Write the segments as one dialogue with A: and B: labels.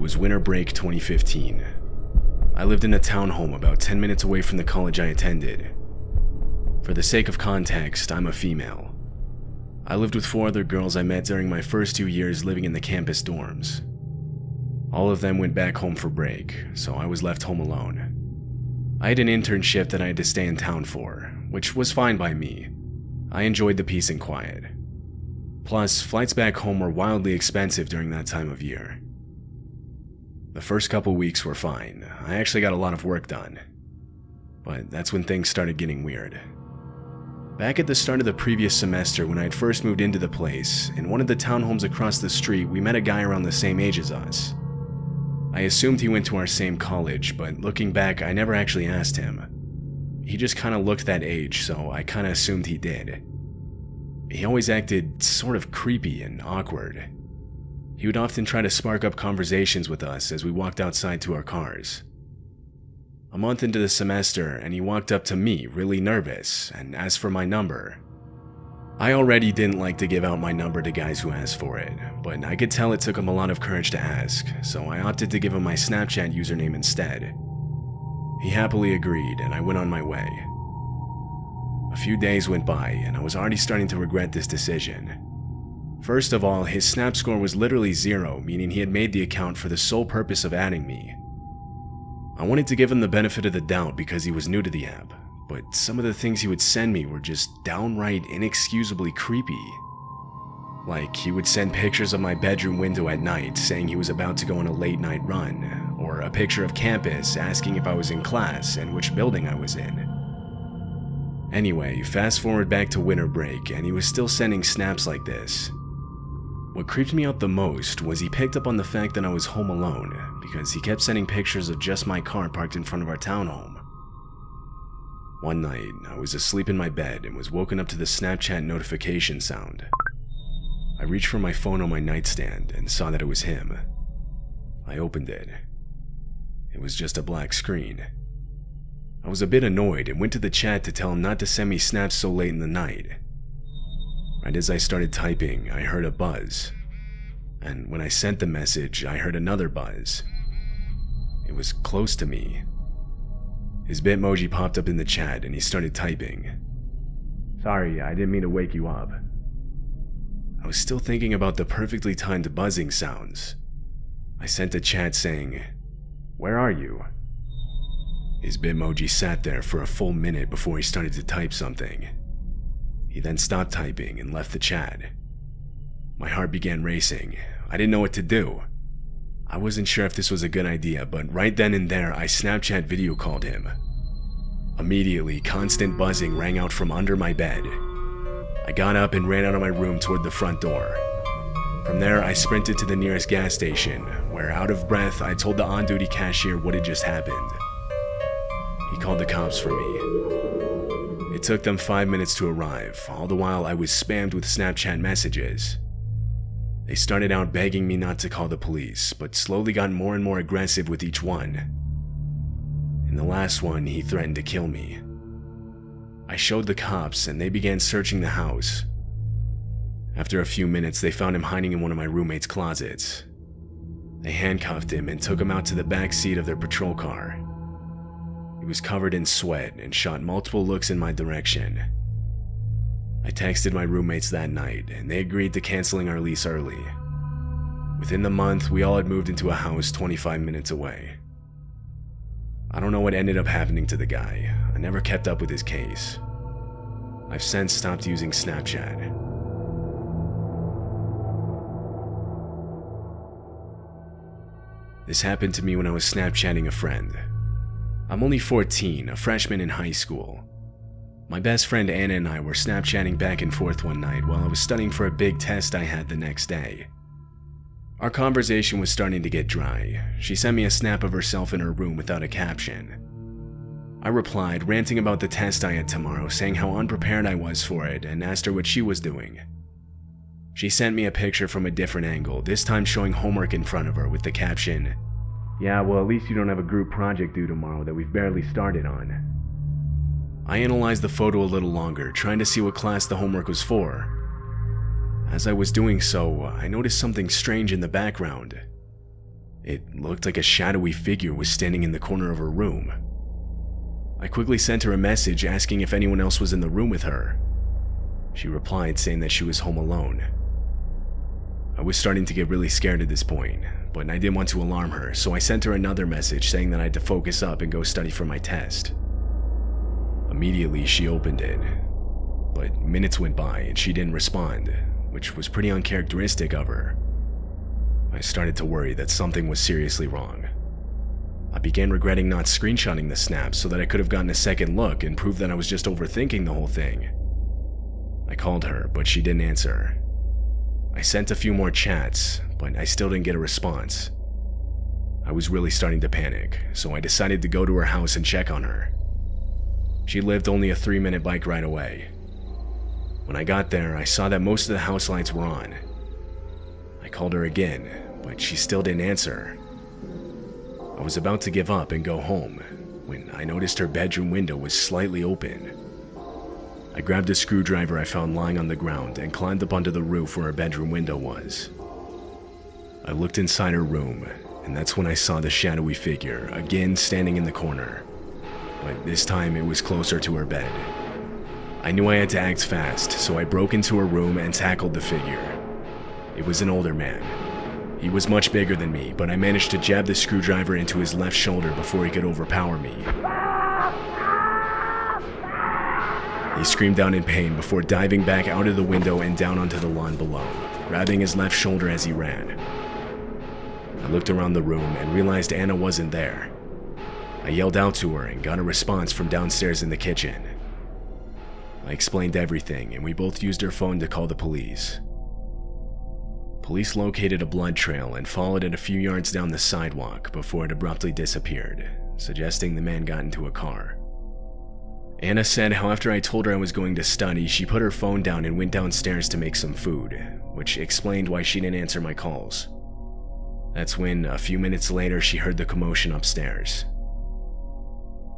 A: was winter break 2015. I lived in a townhome about 10 minutes away from the college I attended. For the sake of context, I'm a female. I lived with 4 other girls I met during my first 2 years living in the campus dorms. All of them went back home for break, so I was left home alone. I had an internship that I had to stay in town for, which was fine by me. I enjoyed the peace and quiet. Plus, flights back home were wildly expensive during that time of year. The first couple weeks were fine. I actually got a lot of work done. But that's when things started getting weird. Back at the start of the previous semester when I had first moved into the place, in one of the townhomes across the street, we met a guy around the same age as us. I assumed he went to our same college, but looking back, I never actually asked him. He just kinda looked that age, so I kinda assumed he did. He always acted sort of creepy and awkward. He would often try to spark up conversations with us as we walked outside to our cars. A month into the semester, and he walked up to me, really nervous, and asked for my number. I already didn't like to give out my number to guys who asked for it, but I could tell it took him a lot of courage to ask, so I opted to give him my Snapchat username instead. He happily agreed, and I went on my way. A few days went by, and I was already starting to regret this decision. First of all, his Snap score was literally 0, meaning he had made the account for the sole purpose of adding me. I wanted to give him the benefit of the doubt because he was new to the app, but some of the things he would send me were just downright inexcusably creepy. Like, he would send pictures of my bedroom window at night saying he was about to go on a late night run, or a picture of campus asking if I was in class and which building I was in. Anyway, fast forward back to winter break and he was still sending snaps like this. What creeped me out the most was he picked up on the fact that I was home alone because he kept sending pictures of just my car parked in front of our townhome. One night, I was asleep in my bed and was woken up to the Snapchat notification sound. I reached for my phone on my nightstand and saw that it was him. I opened it. It was just a black screen. I was a bit annoyed and went to the chat to tell him not to send me snaps so late in the night. Right as I started typing, I heard a buzz. And when I sent the message, I heard another buzz. It was close to me. His Bitmoji popped up in the chat and he started typing. "Sorry, I didn't mean to wake you up." I was still thinking about the perfectly timed buzzing sounds. I sent a chat saying, "Where are you?" His Bitmoji sat there for a full minute before he started to type something. He then stopped typing and left the chat. My heart began racing. I didn't know what to do. I wasn't sure if this was a good idea, but right then and there, I Snapchat video called him. Immediately, constant buzzing rang out from under my bed. I got up and ran out of my room toward the front door. From there, I sprinted to the nearest gas station, where out of breath, I told the on-duty cashier what had just happened. He called the cops for me. It took them 5 minutes to arrive, all the while I was spammed with Snapchat messages. They started out begging me not to call the police, but slowly got more and more aggressive with each one. In the last one, he threatened to kill me. I showed the cops and they began searching the house. After a few minutes, they found him hiding in one of my roommate's closets. They handcuffed him and took him out to the back seat of their patrol car. He was covered in sweat and shot multiple looks in my direction. I texted my roommates that night, and they agreed to canceling our lease early. Within the month, we all had moved into a house 25 minutes away. I don't know what ended up happening to the guy. I never kept up with his case. I've since stopped using Snapchat. This happened to me when I was Snapchatting a friend. I'm only 14, a freshman in high school. My best friend Anna and I were Snapchatting back and forth one night while I was studying for a big test I had the next day. Our conversation was starting to get dry. She sent me a snap of herself in her room without a caption. I replied, ranting about the test I had tomorrow, saying how unprepared I was for it, and asked her what she was doing. She sent me a picture from a different angle, this time showing homework in front of her with the caption, "Yeah, well, at least you don't have a group project due tomorrow that we've barely started on." I analyzed the photo a little longer, trying to see what class the homework was for. As I was doing so, I noticed something strange in the background. It looked like a shadowy figure was standing in the corner of her room. I quickly sent her a message asking if anyone else was in the room with her. She replied saying that she was home alone. I was starting to get really scared at this point, but I didn't want to alarm her, so I sent her another message saying that I had to focus up and go study for my test. Immediately, she opened it, but minutes went by and she didn't respond, which was pretty uncharacteristic of her. I started to worry that something was seriously wrong. I began regretting not screenshotting the snaps so that I could have gotten a second look and proved that I was just overthinking the whole thing. I called her, but she didn't answer. I sent a few more chats, but I still didn't get a response. I was really starting to panic, so I decided to go to her house and check on her. She lived only a 3-minute bike ride away. When I got there, I saw that most of the house lights were on. I called her again, but she still didn't answer. I was about to give up and go home when I noticed her bedroom window was slightly open. I grabbed a screwdriver I found lying on the ground and climbed up onto the roof where her bedroom window was. I looked inside her room, and that's when I saw the shadowy figure again standing in the corner, but this time it was closer to her bed. I knew I had to act fast, so I broke into her room and tackled the figure. It was an older man. He was much bigger than me, but I managed to jab the screwdriver into his left shoulder before he could overpower me. He screamed out in pain before diving back out of the window and down onto the lawn below, grabbing his left shoulder as he ran. I looked around the room and realized Anna wasn't there. I yelled out to her and got a response from downstairs in the kitchen. I explained everything, and we both used her phone to call the police. Police located a blood trail and followed it a few yards down the sidewalk before it abruptly disappeared, suggesting the man got into a car. Anna said how after I told her I was going to study, she put her phone down and went downstairs to make some food, which explained why she didn't answer my calls. That's when, a few minutes later, she heard the commotion upstairs.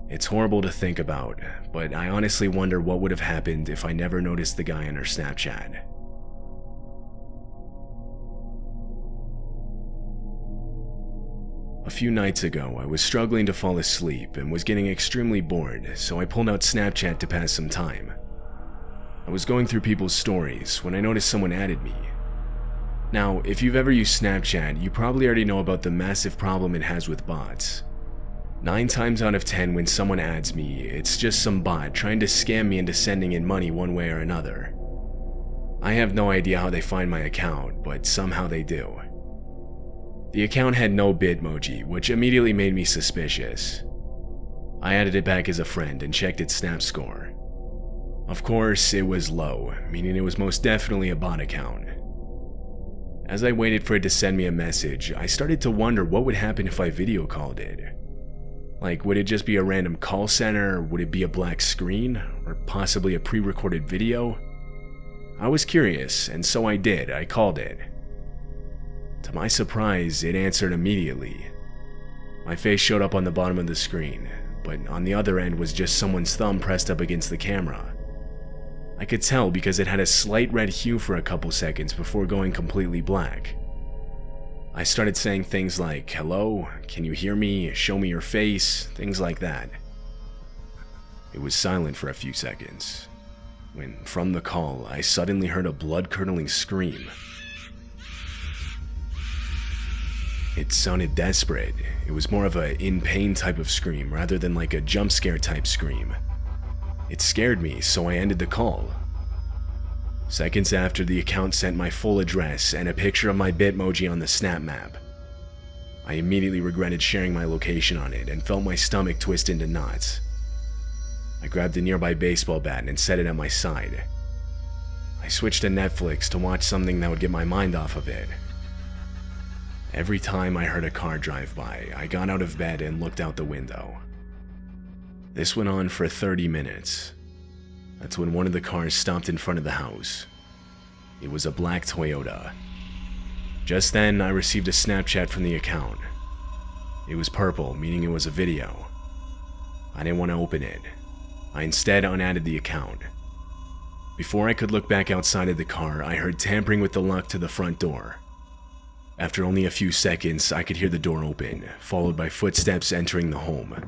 A: It's horrible to think about, but I honestly wonder what would have happened if I never noticed the guy on her Snapchat. A few nights ago, I was struggling to fall asleep and was getting extremely bored, so I pulled out Snapchat to pass some time. I was going through people's stories when I noticed someone added me. Now, if you've ever used Snapchat, you probably already know about the massive problem it has with bots. 9 times out of 10 when someone adds me, it's just some bot trying to scam me into sending in money one way or another. I have no idea how they find my account, but somehow they do. The account had no Bitmoji, which immediately made me suspicious. I added it back as a friend and checked its snap score. Of course, it was low, meaning it was most definitely a bot account. As I waited for it to send me a message, I started to wonder what would happen if I video called it. Like, would it just be a random call center, would it be a black screen, or possibly a pre-recorded video? I was curious, and so I did. I called it. To my surprise, it answered immediately. My face showed up on the bottom of the screen, but on the other end was just someone's thumb pressed up against the camera. I could tell because it had a slight red hue for a couple seconds before going completely black. I started saying things like, "Hello, can you hear me? Show me your face," things like that. It was silent for a few seconds, when from the call, I suddenly heard a blood-curdling scream. It sounded desperate. It was more of a in-pain type of scream rather than like a jump scare type scream. It scared me, so I ended the call. Seconds after, the account sent my full address and a picture of my Bitmoji on the Snap Map. I immediately regretted sharing my location on it and felt my stomach twist into knots. I grabbed a nearby baseball bat and set it at my side. I switched to Netflix to watch something that would get my mind off of it. Every time I heard a car drive by, I got out of bed and looked out the window. This went on for 30 minutes. That's when one of the cars stopped in front of the house. It was a black Toyota. Just then, I received a Snapchat from the account. It was purple, meaning it was a video. I didn't want to open it. I instead unadded the account. Before I could look back outside of the car, I heard tampering with the lock to the front door. After only a few seconds, I could hear the door open, followed by footsteps entering the home.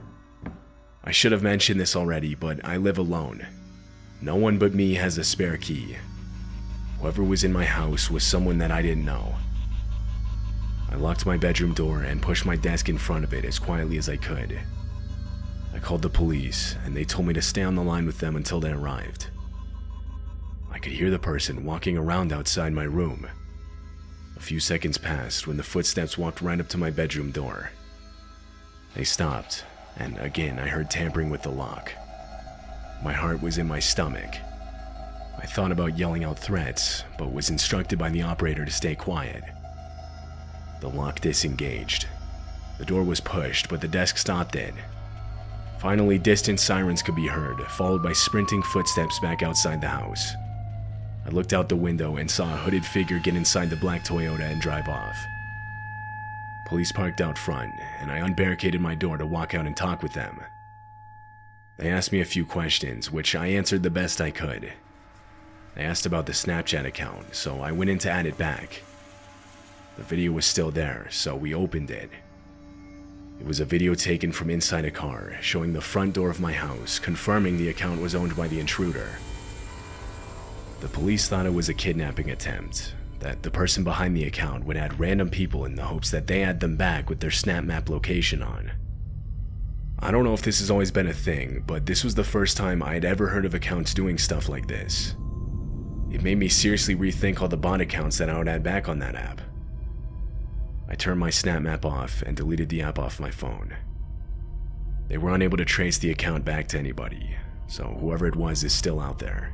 A: I should have mentioned this already, but I live alone. No one but me has a spare key. Whoever was in my house was someone that I didn't know. I locked my bedroom door and pushed my desk in front of it as quietly as I could. I called the police, and they told me to stay on the line with them until they arrived. I could hear the person walking around outside my room. A few seconds passed when the footsteps walked right up to my bedroom door. They stopped, and again I heard tampering with the lock. My heart was in my stomach. I thought about yelling out threats, but was instructed by the operator to stay quiet. The lock disengaged. The door was pushed, but the desk stopped it. Finally, distant sirens could be heard, followed by sprinting footsteps back outside the house. I looked out the window and saw a hooded figure get inside the black Toyota and drive off. Police parked out front, and I unbarricaded my door to walk out and talk with them. They asked me a few questions, which I answered the best I could. They asked about the Snapchat account, so I went in to add it back. The video was still there, so we opened it. It was a video taken from inside a car, showing the front door of my house, confirming the account was owned by the intruder. The police thought it was a kidnapping attempt, that the person behind the account would add random people in the hopes that they add them back with their Snap Map location on. I don't know if this has always been a thing, but this was the first time I had ever heard of accounts doing stuff like this. It made me seriously rethink all the bot accounts that I would add back on that app. I turned my Snap Map off and deleted the app off my phone. They were unable to trace the account back to anybody, so whoever it was is still out there.